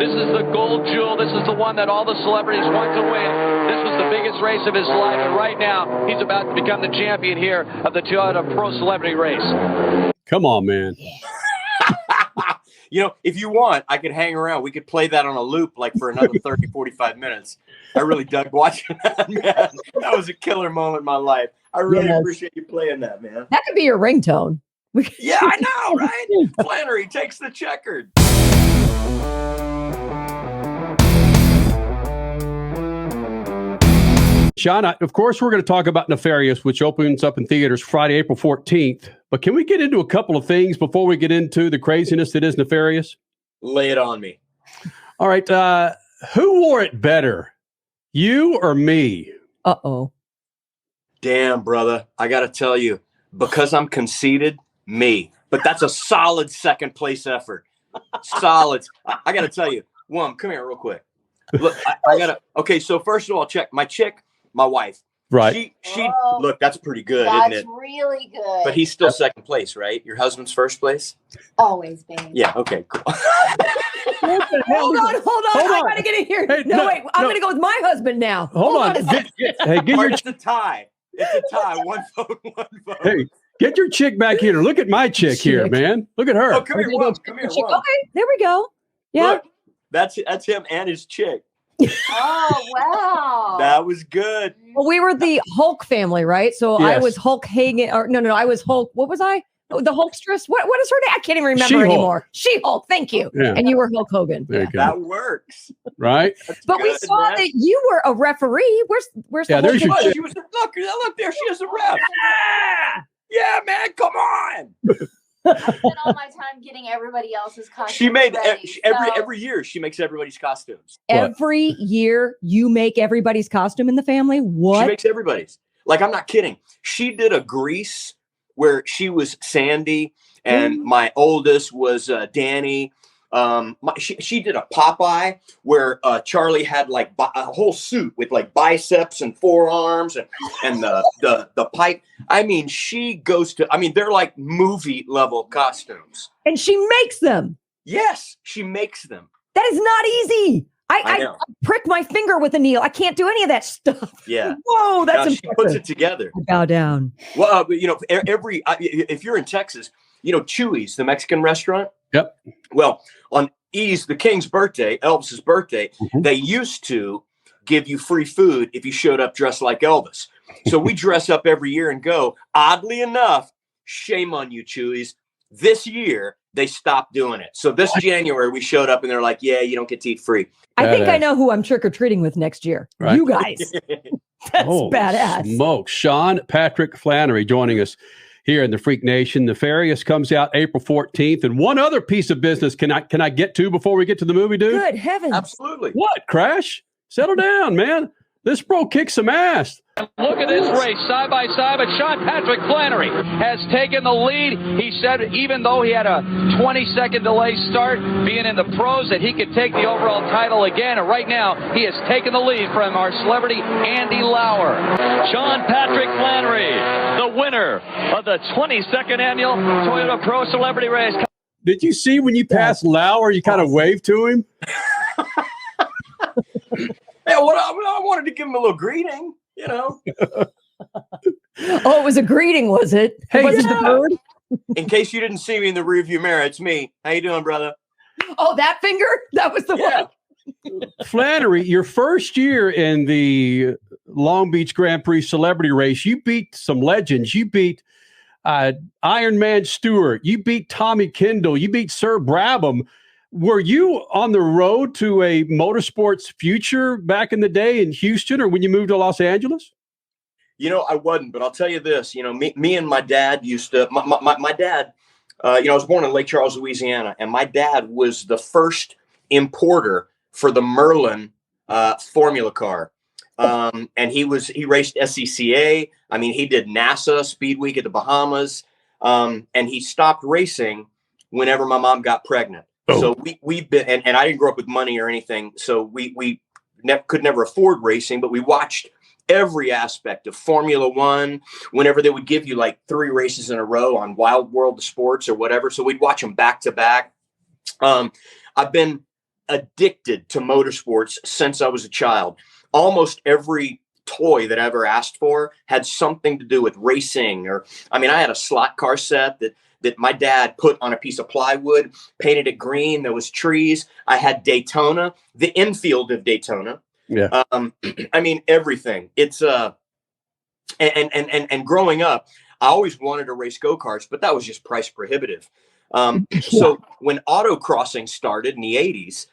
This is the gold jewel. This is the one that all the celebrities want to win. This was the biggest race of his life, and right now he's about to become the champion here of the Toyota Pro Celebrity Race. Come on, man. You know, if you want, I could hang around. We could play that on a loop like for another 30, 45 minutes. I really dug watching that, man. That was a killer moment in my life. I really appreciate you playing that, man. That could be your ringtone. Yeah, I know, right? Flanery takes the checkered. Sean, of course, we're going to talk about Nefarious, which opens up in theaters Friday, April 14th. But can we get into a couple of things before we get into the craziness that is Nefarious? Lay it on me. All right. Who wore it better, you or me? Uh-oh. Damn, brother. I got to tell you, because I'm conceited, me. But that's a solid second place effort. Solid. I got to tell you, come here real quick. Look, I got to. Okay, so first of all, check my chick. My wife, right? She look. That's pretty good, that's isn't it? Really good. But he's still second place, right? Your husband's first place. Always been. Yeah. Okay. Cool. Hold on. I gotta get in here. Hey, wait. I'm gonna go with my husband now. Hold on. Get It's a tie. It's a tie. One vote. Hey, get your chick back here. Look at my chick here, man. Look at her. Oh, come here, Wom. Come here, Wom. Okay, there we go. Yeah. Look, that's him and his chick. Oh, wow. That was good. Well, we were the Hulk family, right? So Yes. I was Hulk Hagen, or no, I was Hulk. What was I? Oh, the Hulkstress. What is her name? I can't even remember She-Hulk. anymore. She-Hulk. Thank you. Yeah. And you were Hulk Hogan. There you go. That works. Right? But we good, saw man. that you were a referee. Where's Yeah, the there's Hulk? your She was look there. She is a ref. Yeah, man. Come on. I spent all my time getting everybody else's costumes. She made ready, every year. She makes everybody's costumes. Every year you make everybody's costume in the family? What? She makes everybody's. Like, I'm not kidding. She did a Grease where she was Sandy and my oldest was Danny. She did a Popeye where Charlie had like a whole suit with like biceps and forearms and the pipe. I mean, she goes to, they're like movie level costumes. And she makes them. Yes, she makes them. That is not easy. I know. prick my finger with a needle. I can't do any of that stuff. Yeah. Whoa, that's Now, she puts it together. I bow down. Well, if you're in Texas, Chuy's, the Mexican restaurant. Yep. Well, on the King's birthday, Elvis's birthday, they used to give you free food if you showed up dressed like Elvis. So we dress up every year and go. Oddly enough, shame on you, Chuy's. This year, they stopped doing it. So this January, we showed up and they're like, yeah, you don't get to eat free. I think I know who I'm trick-or-treating with next year. Right. You guys. That's Holy badass. Smoke. Sean Patrick Flanery joining us here in the Freak Nation. Nefarious comes out April 14th. And one other piece of business can I get to before we get to the movie, dude? Good heavens. Absolutely. What, Crash? Settle down, man. This bro kicks some ass. Look at this race, side by side, but Sean Patrick Flanery has taken the lead. He said even though he had a 20-second delay start, being in the pros, that he could take the overall title again. And right now, he has taken the lead from our celebrity, Andy Lauer. Sean Patrick Flanery, the winner of the 22nd annual Toyota Pro Celebrity Race. Did you see when you passed Lauer, you kind of waved to him? Yeah, I wanted to give him a little greeting, Oh, it was a greeting, was it? Hey, was it the bird? In case you didn't see me in the rearview mirror, it's me. How you doing, brother? Oh, that finger? That was the one. Flanery, your first year in the Long Beach Grand Prix Celebrity Race, you beat some legends. You beat Iron Man Stewart. You beat Tommy Kendall. You beat Sir Brabham. Were you on the road to a motorsports future back in the day in Houston or when you moved to Los Angeles? I wasn't, but I'll tell you this. Me and my dad used to. My dad, I was born in Lake Charles, Louisiana, and my dad was the first importer for the Merlin Formula car. And he raced SCCA. He did NASA Speed Week at the Bahamas. And he stopped racing whenever my mom got pregnant. Oh. So we've been, and I didn't grow up with money or anything. So we could never afford racing, but we watched every aspect of Formula One whenever they would give you like 3 races in a row on Wild World of Sports or whatever. So we'd watch them back to back. I've been addicted to motorsports since I was a child. Almost every toy that I ever asked for had something to do with racing. Or, I mean, I had a slot car set that my dad put on a piece of plywood, painted it green. There was trees. I had Daytona, the infield of Daytona. Yeah. I mean, everything. It's and growing up, I always wanted to race go-karts, but that was just price prohibitive. So when autocrossing started in the 80s,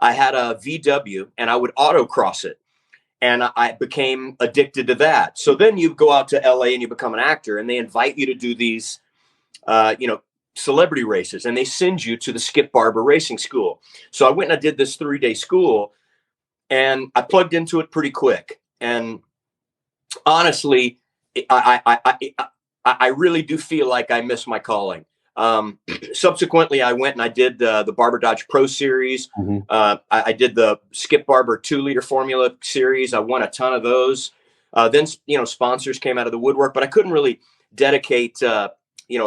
I had a VW and I would autocross it. And I became addicted to that. So then you go out to LA and you become an actor, and they invite you to do these, celebrity races, and they send you to the Skip Barber Racing School. So I went and I did this 3-day school, and I plugged into it pretty quick. And honestly, I really do feel like I miss my calling. Subsequently, I went and I did the Barber Dodge Pro Series. I did the Skip Barber 2-liter Formula Series. I won a ton of those. Then, sponsors came out of the woodwork, but I couldn't really dedicate, a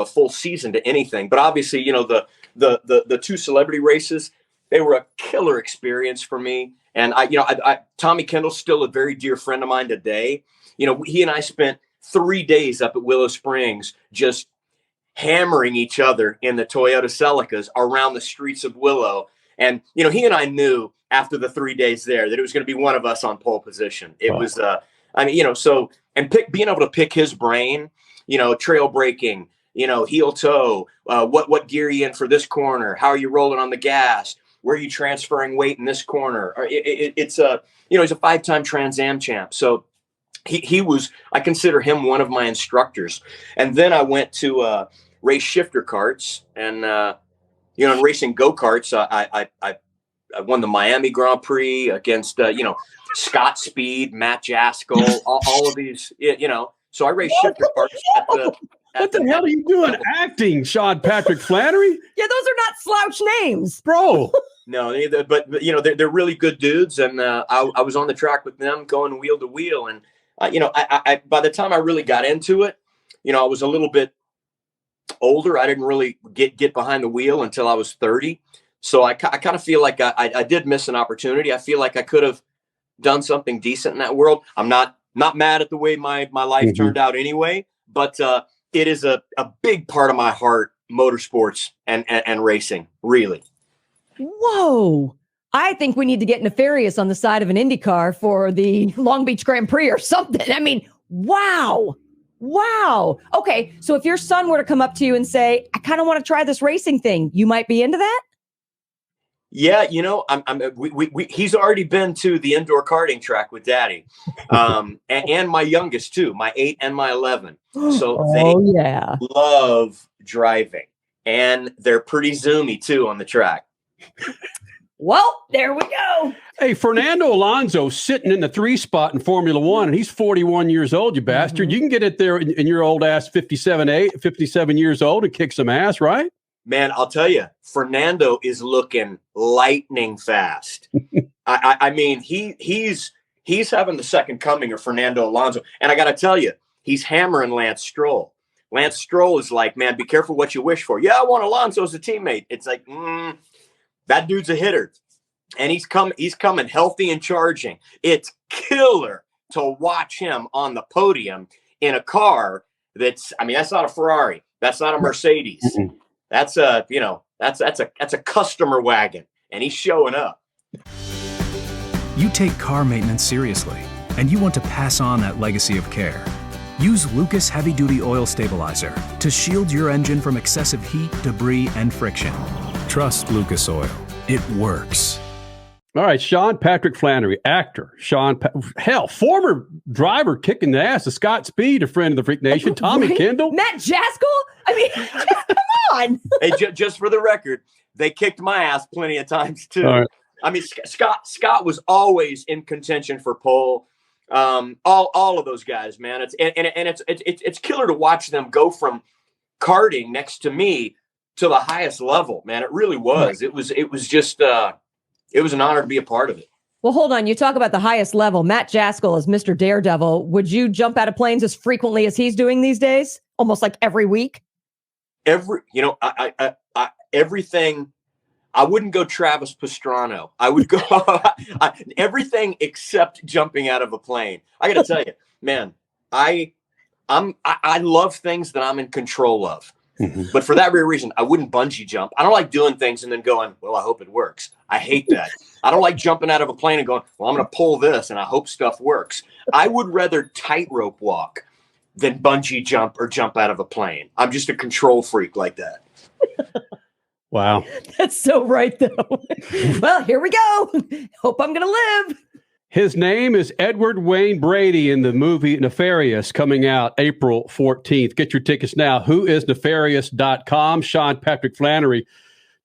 full season to anything. But obviously, the 2 celebrity races, they were a killer experience for me. And Tommy Kendall's still a very dear friend of mine today. He and I spent 3 days up at Willow Springs, just hammering each other in the Toyota Celicas around the streets of Willow. And, he and I knew after the 3 days there that it was going to be one of us on pole position. It was, being able to pick his brain, trail braking, heel toe, what gear are you in for this corner? How are you rolling on the gas? Where are you transferring weight in this corner? He's a 5-time Trans Am champ. So he was, I consider him one of my instructors. And then I went to race shifter karts, and in racing go-karts, I won the Miami Grand Prix against Scott Speed, Matt Jaskell, all of these, So I raced shifter karts what the hell are you doing acting, Sean Patrick Flanery? Yeah, those are not slouch names, bro. No, but they're really good dudes, and I was on the track with them, going wheel to wheel, and I by the time I really got into it, I was a little bit older. I didn't really get behind the wheel until I was 30, so I kind of feel like I did miss an opportunity. I feel like I could have done something decent in that world. I'm not mad at the way my life turned out anyway, but it is a big part of my heart, motorsports and racing, really. Whoa. I think we need to get Nefarious on the side of an Indy car for the Long Beach Grand Prix or something. I mean, wow. Okay, so if your son were to come up to you and say, I kind of want to try this racing thing, you might be into that? Yeah, he's already been to the indoor karting track with Daddy, and my youngest too, my 8 and my 11. So they love driving, and they're pretty zoomy too on the track. Well, there we go. Hey, Fernando Alonso sitting in the 3 spot in Formula One, and he's 41 years old, you bastard. You can get it there in your old ass 57 years old and kick some ass, right? Man, I'll tell you, Fernando is looking lightning fast. I mean, he's having the second coming of Fernando Alonso. And I got to tell you, he's hammering Lance Stroll. Lance Stroll is like, man, be careful what you wish for. Yeah, I want Alonso as a teammate. It's like, that dude's a hitter. And he's coming healthy and charging. It's killer to watch him on the podium in a car that's not a Ferrari. That's not a Mercedes. That's a customer wagon, and he's showing up. You take car maintenance seriously, and you want to pass on that legacy of care. Use Lucas Heavy Duty Oil Stabilizer to shield your engine from excessive heat, debris, and friction. Trust Lucas Oil. It works. All right, Sean Patrick Flanery, actor. Former driver kicking the ass of Scott Speed, a friend of the Freak Nation. Tommy Kendall. Matt Jaskell? I mean, come on. Hey, just for the record, they kicked my ass plenty of times too. Right. I mean, Scott was always in contention for pole. All of those guys, man. It's killer to watch them go from karting next to me to the highest level, man. It really was. It was just it was an honor to be a part of it. Well, hold on. You talk about the highest level. Matt Jaskell is Mr. Daredevil. Would you jump out of planes as frequently as he's doing these days? Almost like every week? Everything. I wouldn't go Travis Pastrana. I would go everything except jumping out of a plane. I got to tell you, man, I love things that I'm in control of. But for that very reason, I wouldn't bungee jump. I don't like doing things and then going, well, I hope it works. I hate that. I don't like jumping out of a plane and going, well, I'm going to pull this and I hope stuff works. I would rather tightrope walk than bungee jump or jump out of a plane. I'm just a control freak like that. Wow. That's so right, though. Well, here we go. Hope I'm going to live. His name is Edward Wayne Brady in the movie Nefarious, coming out April 14th. Get your tickets now. Whoisnefarious.com. Sean Patrick Flanery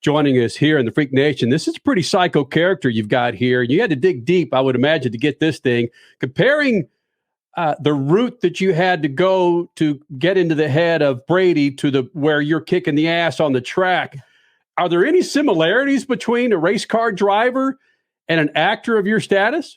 joining us here in the Freak Nation. This is a pretty psycho character you've got here. You had to dig deep, I would imagine, to get this thing. Comparing the route that you had to go to get into the head of Brady to where you're kicking the ass on the track, are there any similarities between a race car driver and an actor of your status?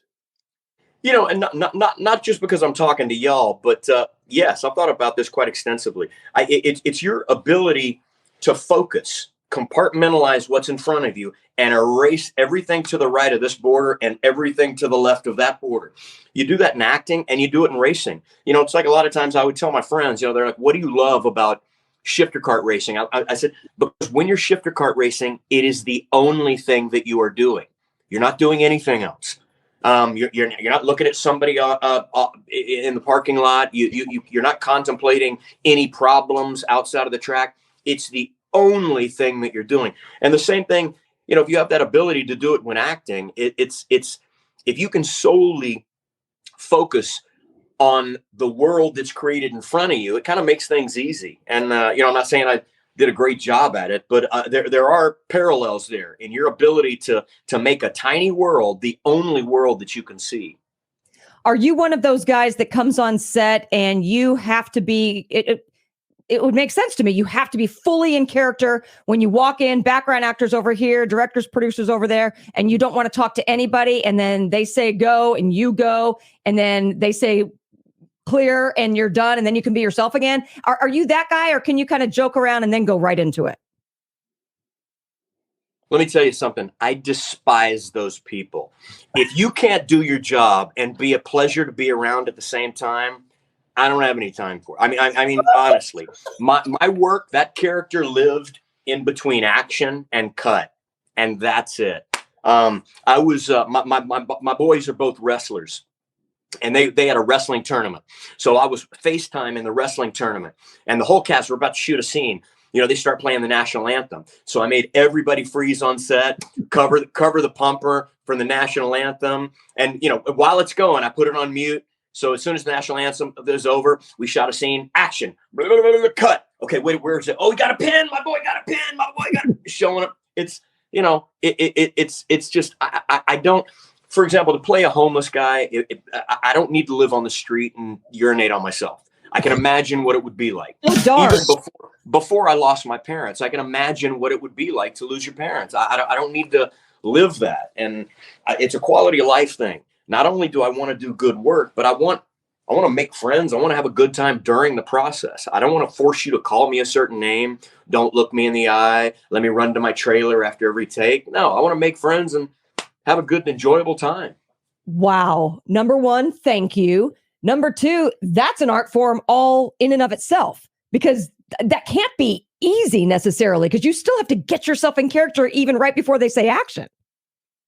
You know, and not just because I'm talking to y'all, but yes, I've thought about this quite extensively. It's your ability to focus, compartmentalize what's in front of you, and erase everything to the right of this border and everything to the left of that border. You do that in acting, and you do it in racing. You know, it's like a lot of times I would tell my friends, you know, they're like, "What do you love about shifter kart racing?" I said, because when you're shifter kart racing, it is the only thing that you are doing. You're not doing anything else. You're not looking at somebody in the parking lot. You're not contemplating any problems outside of the track. It's the only thing that you're doing. And the same thing, you know, if you have that ability to do it when acting, it's if you can solely focus on the world that's created in front of you, it kind of makes things easy. And you know, I'm not saying I did a great job at it, but there are parallels there in your ability to make a tiny world the only world that you can see. Are you one of those guys that comes on set and you have to be, it would make sense to me, you have to be fully in character when you walk in, background actors over here, directors, producers over there, and you don't want to talk to anybody, and then they say go and you go, and then they say clear and you're done, and then you can be yourself again? Are you that guy, or can you kind of joke around and then go right into it? Let me tell you something. I despise those people. If you can't do your job and be a pleasure to be around at the same time, I don't have any time for it. I mean, honestly, my work, that character lived in between action and cut, and that's it. I was my boys are both wrestlers. And they had a wrestling tournament. So I was FaceTime in the wrestling tournament. And the whole cast were about to shoot a scene. You know, they start playing the national anthem. So I made everybody freeze on set, cover the pumper for the national anthem. And, you know, while it's going, I put it on mute. So as soon as the national anthem is over, we shot a scene. Action. Blah, blah, blah, blah, cut. Okay, wait, where's it? Oh, we got a pin. My boy got a pin. My boy got a showing up. It's, you know, it's just, I don't. For example, to play a homeless guy, I don't need to live on the street and urinate on myself. I can imagine what it would be like. Dark. Even before I lost my parents, I can imagine what it would be like to lose your parents. I don't need to live that. And it's a quality of life thing. Not only do I want to do good work, but I want to make friends. I want to have a good time during the process. I don't want to force you to call me a certain name. Don't look me in the eye. Let me run to my trailer after every take. No, I want to make friends and have a good and enjoyable time. Wow. Number one, thank you. Number two, that's an art form all in and of itself, because that can't be easy necessarily, because you still have to get yourself in character even right before they say action.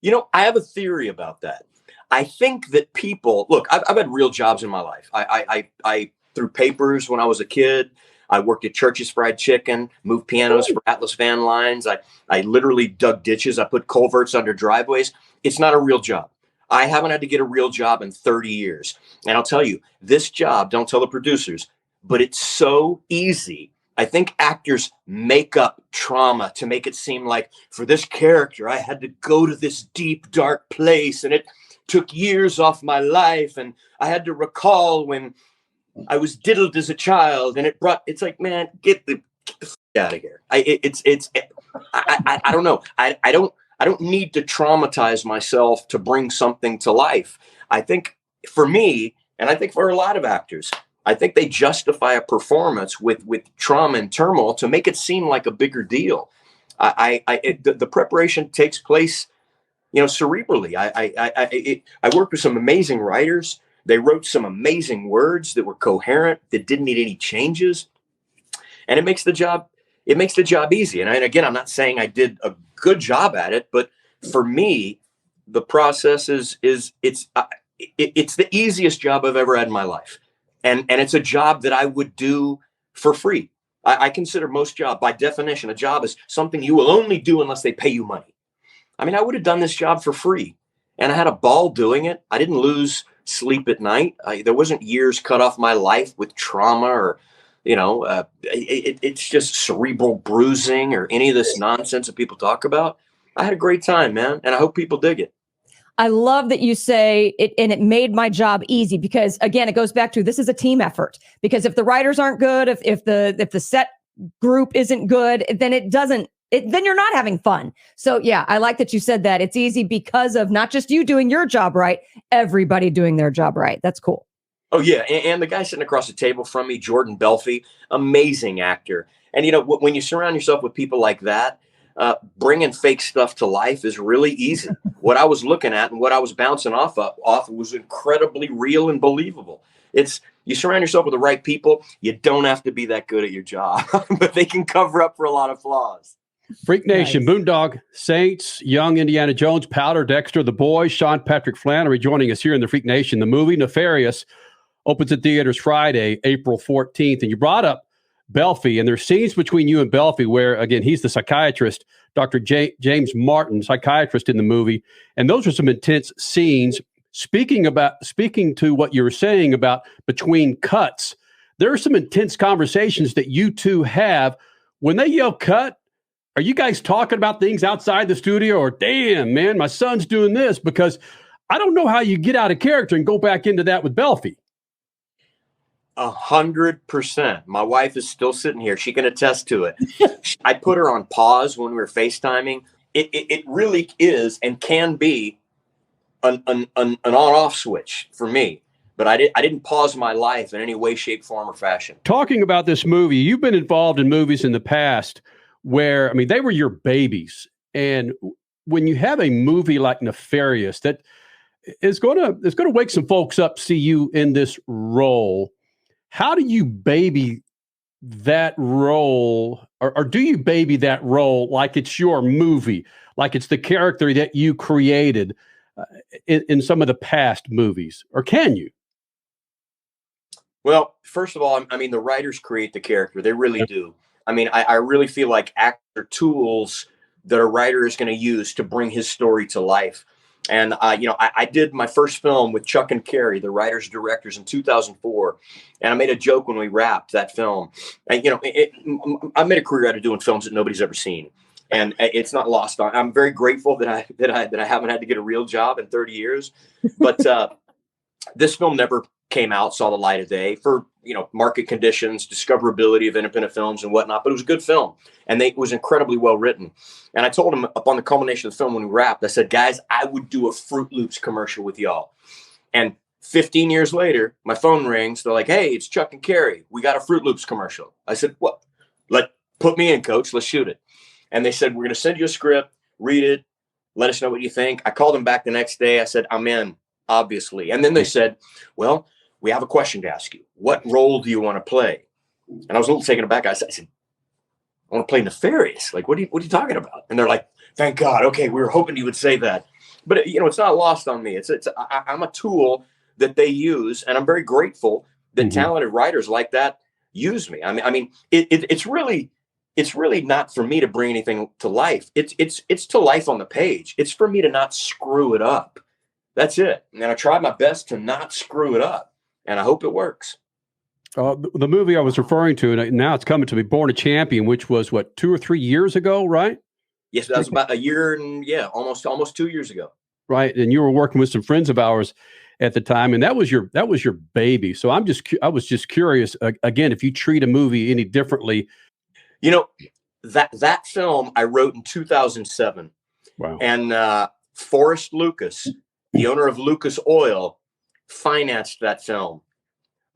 You know, I have a theory about that. I think that people, look, I've had real jobs in my life. I threw papers when I was a kid. I worked at Church's Fried Chicken, moved pianos for Atlas Van Lines. I literally dug ditches. I put culverts under driveways. It's not a real job. I haven't had to get a real job in 30 years. And I'll tell you, this job, don't tell the producers, but it's so easy. I think actors make up trauma to make it seem like, for this character, I had to go to this deep, dark place, and it took years off my life, and I had to recall when I was diddled as a child, and it's like, man, get the out of here. I don't know. I don't need to traumatize myself to bring something to life. I think for me, and I think for a lot of actors, I think they justify a performance with trauma and turmoil to make it seem like a bigger deal. The preparation takes place, cerebrally. I worked with some amazing writers. They wrote some amazing words that were coherent, that didn't need any changes, and it makes the job easy. And again, I'm not saying I did a good job at it, but for me, the process it's the easiest job I've ever had in my life, and it's a job that I would do for free. I consider most job, by definition, a job is something you will only do unless they pay you money. I mean, I would have done this job for free, and I had a ball doing it. I didn't lose sleep at night. There wasn't years cut off my life with trauma or, it's just cerebral bruising or any of this nonsense that people talk about. I had a great time, man, and I hope people dig it. I love that you say it, and it made my job easy, because again, it goes back to, this is a team effort. Because if the writers aren't good, if the set group isn't good, then then you're not having fun. So yeah, I like that you said that. It's easy because of not just you doing your job right, everybody doing their job right. That's cool. Oh yeah, and the guy sitting across the table from me, Jordan Belfi, amazing actor. And when you surround yourself with people like that, bringing fake stuff to life is really easy. What I was looking at and what I was bouncing off was incredibly real and believable. You surround yourself with the right people. You don't have to be that good at your job, but they can cover up for a lot of flaws. Freak Nation, nice. Boondock Saints, Young Indiana Jones, Powder, Dexter, The Boys, Sean Patrick Flanery joining us here in the Freak Nation. The movie Nefarious opens at theaters Friday, April 14th. And you brought up Belfi, and there's scenes between you and Belfi where, again, he's the psychiatrist, Dr. James Martin, psychiatrist in the movie. And those are some intense scenes. Speaking to what you were saying about between cuts, there are some intense conversations that you two have. When they yell cut, are you guys talking about things outside the studio, or damn, man, my son's doing this? Because I don't know how you get out of character and go back into that with Belfi. 100%. My wife is still sitting here. She can attest to it. I put her on pause when we were FaceTiming. It really is and can be an on-off switch for me. But I didn't pause my life in any way, shape, form, or fashion. Talking about this movie, you've been involved in movies in the past where, I mean, they were your babies. And when you have a movie like Nefarious that is going to wake some folks up, see you in this role, how do you baby that role, or do you baby that role like it's your movie, like it's the character that you created in some of the past movies, or can you? Well, first of all, I mean, the writers create the character. They really do. I mean, I really feel like actor tools that a writer is going to use to bring his story to life. And, I did my first film with Chuck and Carrie, the writers, directors, in 2004. And I made a joke when we wrapped that film. And, I made a career out of doing films that nobody's ever seen. And it's not lost on. I'm very grateful that I haven't had to get a real job in 30 years. But this film never came out, saw the light of day for, market conditions, discoverability of independent films and whatnot. But it was a good film, and it was incredibly well written. And I told him upon the culmination of the film when we wrapped, I said, guys, I would do a Fruit Loops commercial with y'all. And 15 years later, my phone rings. They're like, hey, it's Chuck and Carrie. We got a Fruit Loops commercial. I said, what? Put me in, coach. Let's shoot it. And they said, we're going to send you a script, read it, let us know what you think. I called them back the next day. I said, I'm in, obviously. And then they said, well, we have a question to ask you. What role do you want to play? And I was a little taken aback. I said, I want to play Nefarious. Like, what are you talking about? And they're like, thank God. Okay, we were hoping you would say that. But, it's not lost on me. I'm a tool that they use, and I'm very grateful that talented writers like that use me. I mean, it's really not for me to bring anything to life. It's to life on the page. It's for me to not screw it up. That's it. And I tried my best to not screw it up, and I hope it works. The movie I was referring to, and now it's coming to me, Born a Champion, which was what, 2 or 3 years ago, right? Yes, that was about a year and almost 2 years ago. Right, and you were working with some friends of ours at the time, and that was your baby. So I was just curious again, if you treat a movie any differently. That film I wrote in 2007. Wow. And Forrest Lucas, the owner of Lucas Oil, financed that film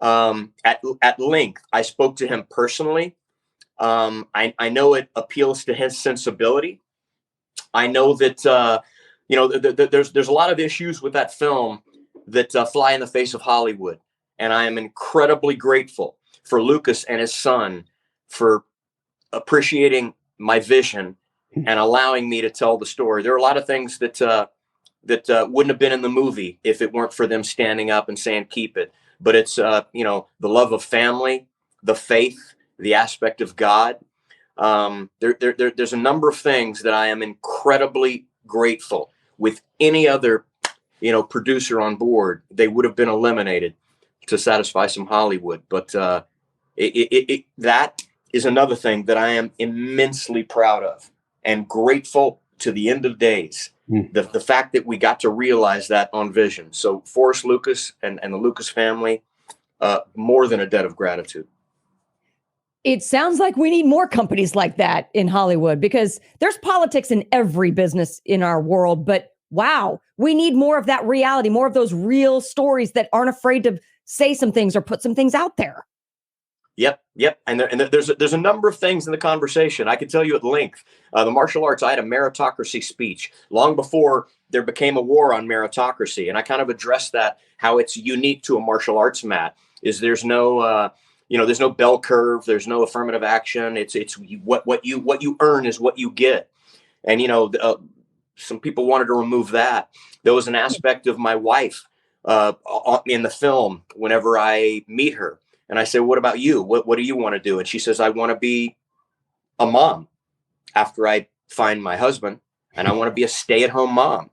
at length. I spoke to him personally. I know it appeals to his sensibility. I know that, there's a lot of issues with that film that fly in the face of Hollywood. And I am incredibly grateful for Lucas and his son for appreciating my vision and allowing me to tell the story. There are a lot of things that wouldn't have been in the movie if it weren't for them standing up and saying, keep it. But it's, the love of family, the faith, the aspect of God. There's a number of things that I am incredibly grateful. With any other, producer on board, they would have been eliminated to satisfy some Hollywood. But that is another thing that I am immensely proud of and grateful to the end of days. The fact that we got to realize that on vision. So Forrest Lucas and the Lucas family, more than a debt of gratitude. It sounds like we need more companies like that in Hollywood, because there's politics in every business in our world. But wow, we need more of that reality, more of those real stories that aren't afraid to say some things or put some things out there. Yep. And there's a number of things in the conversation. I could tell you at length. The martial arts, I had a meritocracy speech long before there became a war on meritocracy. And I kind of addressed that, how it's unique to a martial arts mat, is there's no, there's no bell curve. There's no affirmative action. It's what you earn is what you get. And, some people wanted to remove that. There was an aspect of my wife in the film whenever I meet her. And I said, what about you? What do you want to do? And she says, I want to be a mom after I find my husband, and I want to be a stay-at-home mom.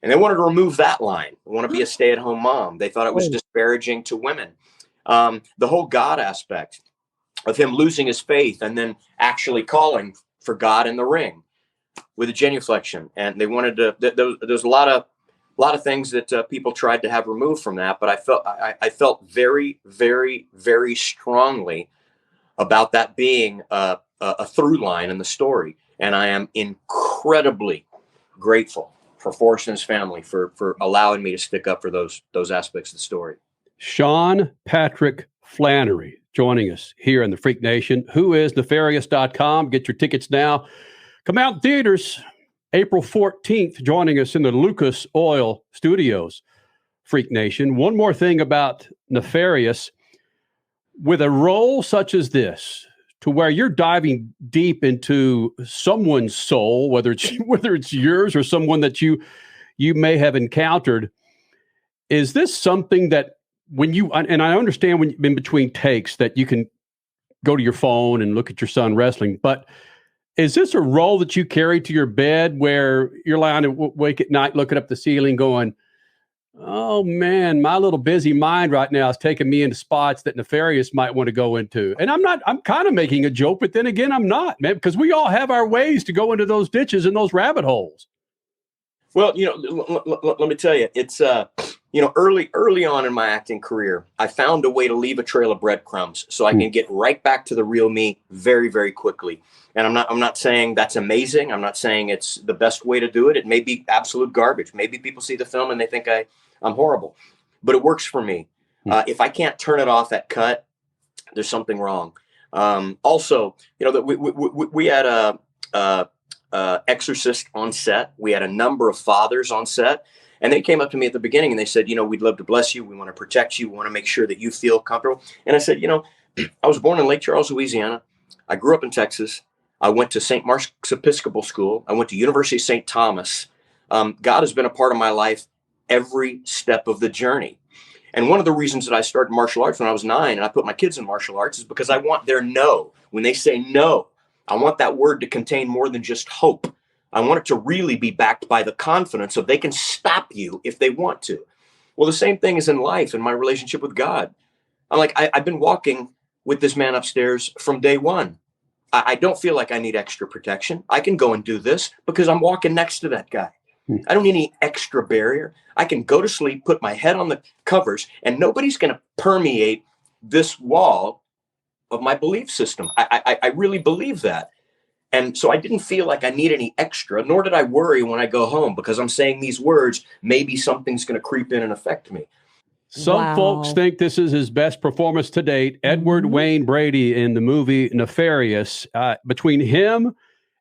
And they wanted to remove that line. I want to be a stay-at-home mom. They thought it was disparaging to women. The whole God aspect of him losing his faith and then actually calling for God in the ring with a genuflection. And they wanted to, there's a lot of things that people tried to have removed from that, but I felt very, very, very strongly about that being a through line in the story. And I am incredibly grateful for Forrest and his family for allowing me to stick up for those aspects of the story. Sean Patrick Flanery joining us here in the Freak Nation. Who is Nefarious.com? Get your tickets now. Come out in theaters April 14th, joining us in the Lucas Oil Studios, Freak Nation. One more thing about Nefarious. With a role such as this, to where you're diving deep into someone's soul, whether it's yours or someone that you may have encountered, is this something that when you, and I understand when in between takes that you can go to your phone and look at your son wrestling, but is this a role that you carry to your bed where you're lying awake at night looking up the ceiling going, oh man, my little busy mind right now is taking me into spots that Nefarious might want to go into? And I'm kind of making a joke, but then again, I'm not, man, because we all have our ways to go into those ditches and those rabbit holes. Well, let me tell you, it's, early on in my acting career, I found a way to leave a trail of breadcrumbs so I can get right back to the real me very, very quickly. And I'm not saying that's amazing. I'm not saying it's the best way to do it. It may be absolute garbage. Maybe people see the film and they think I'm horrible, but it works for me. If I can't turn it off at cut, there's something wrong. Also, we had a exorcist on set. We had a number of fathers on set, and they came up to me at the beginning and they said, we'd love to bless you. We want to protect you. We want to make sure that you feel comfortable. And I said, I was born in Lake Charles, Louisiana. I grew up in Texas. I went to St. Mark's Episcopal School. I went to University of St. Thomas. God has been a part of my life every step of the journey. And one of the reasons that I started martial arts when I was 9 and I put my kids in martial arts is because I want their no. When they say no, I want that word to contain more than just hope. I want it to really be backed by the confidence of they can stop you if they want to. Well, the same thing is in life, in my relationship with God. I'm like, I've been walking with this man upstairs from day one. I don't feel like I need extra protection. I can go and do this because I'm walking next to that guy. I don't need any extra barrier. I can go to sleep, put my head on the covers, and nobody's going to permeate this wall of my belief system. I really believe that. And so I didn't feel like I need any extra, nor did I worry when I go home because I'm saying these words, maybe something's going to creep in and affect me. Some folks think this is his best performance to date. Edward Wayne Brady in the movie Nefarious. Between him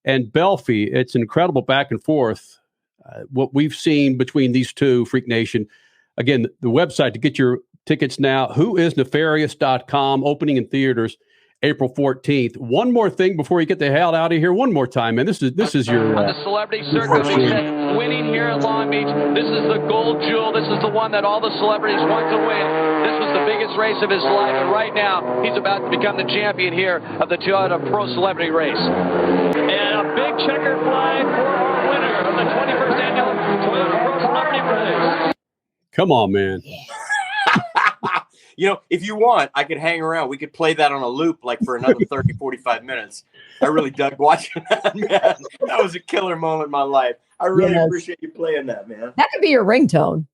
and Belfie, it's incredible back and forth. What we've seen between these two, Freak Nation. Again, the website to get your tickets now, whoisnefarious.com, opening in theaters April 14th. One more thing before you get the hell out of here. One more time, man. This is your... On the celebrity circuit, we said winning here at Long Beach. This is the gold jewel. This is the one that all the celebrities want to win. This was the biggest race of his life, and right now he's about to become the champion here of the Toyota Pro Celebrity Race. And a big checkered flag for our winner of the 21st annual Toyota Pro Celebrity Race. Come on, man. You know, if you want, I could hang around. We could play that on a loop like for another 30, 45 minutes. I really dug watching that, man. That was a killer moment in my life. I really appreciate you playing that, man. That could be your ringtone.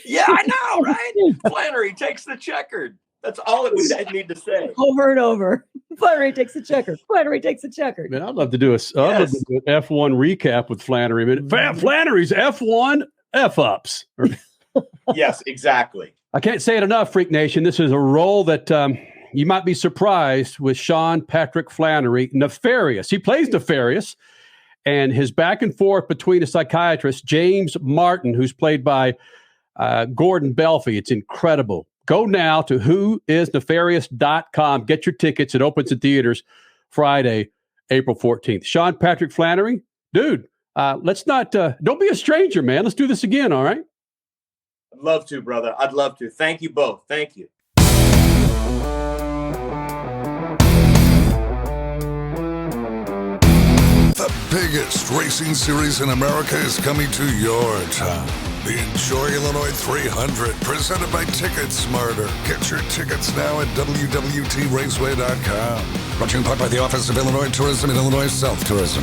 Yeah, I know, right? Flanery takes the checkered. That's all it would need to say. Over and over. Flanery takes the checkered. Flanery takes the checkered. Man, I'd love to do an F1 recap with Flanery. Flanery's F1 F-ups. Yes, exactly. I can't say it enough, Freak Nation. This is a role that you might be surprised with Sean Patrick Flanery. Nefarious. He plays Nefarious, and his back and forth between a psychiatrist, James Martin, who's played by Gordon Belfie. It's incredible. Go now to whoisnefarious.com. Get your tickets. It opens in theaters Friday, April 14th. Sean Patrick Flanery, dude, let's not, don't be a stranger, man. Let's do this again, all right? I'd love to, brother. I'd love to. Thank you both. Thank you. The biggest racing series in America is coming to your town. The Enjoy Illinois 300, presented by Ticket Smarter. Get your tickets now at WWTRaceway.com. Brought to you in part by the Office of Illinois Tourism and Illinois South Tourism.